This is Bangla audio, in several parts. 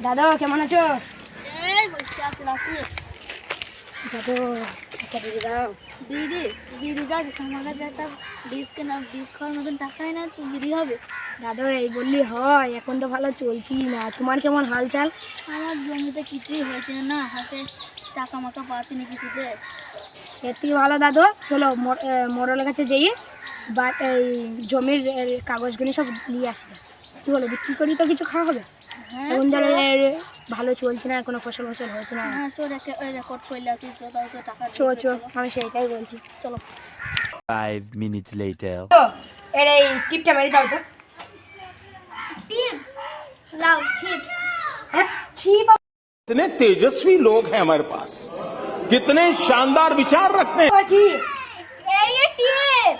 দাদু কেমন আছো? এই বসে আছি নাকি? দাদু একটা দিদি দাও। বিড়ি যাচ্ছিস আমার কাছে একটা বীজ খাওয়ার মতন টাকাই না, তুই বিড়ি হবে? দাদু এই বললি হয়? এখন তো ভালো চলছি না। তোমার কেমন হাল চাল? আমার জমিতে কিছুই হয়েছে না, হাতে টাকা মাকা পাচ্ছি না কিছুতে। এর থেকে ভালো দাদু চলো মোড়লের কাছে যেয়ে বা এই জমির কাগজগুলি সব নিয়ে আসবে। কী বলো, বিক্রি করি তো কিছু খাওয়া হবে। হ্যাঁ এখন ধরো ভালো চলছে না, কোনো ফসল হয়েছে না। হ্যাঁ, চো রেকর্ড করলে আসি, চো তাও তো টাকা চো আমি সেইটাই বলছি, চলো। 5 minutes later. তো এর এই টিপটা মেরে দাও তো। টিপ লাও টিপ। হ্যাঁ ছিপ। कितने तेजस्वी लोग हैं हमारे पास, कितने शानदार विचार रखते हैं। ছিপ এই যে টিপ,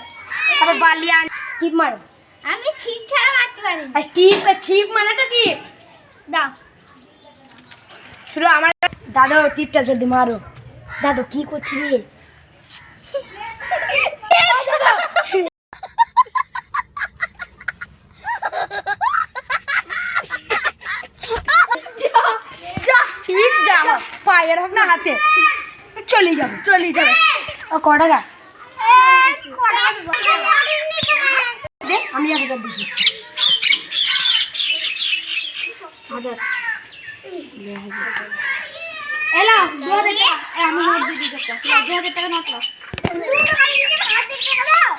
আবার বালিয়ান টিপ মারো। আমি ছিপ ছাড়া মারতে পারি না। আর ছিপ মানেটা কি? দাও। শুধু আমার দাদু টিপটা যদি মারো। দাদু কি করছি রে? টিপ যাও পায়ের হোক না হাতে, চলে যাবে। ও ক টাকা? আমি 1000 দিচ্ছি। এলো 2000 টাকা। আমি নোট দিয়ে দিতে চাই। 2000 টাকা নোট লাও। 2 টাকা দিয়ে 1000 টাকা দাও।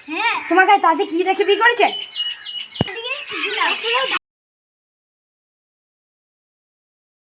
হ্যাঁ, তোমার কাছে তাতে কি দেখে বিয়ে করেছে? এদিকে দিলাম।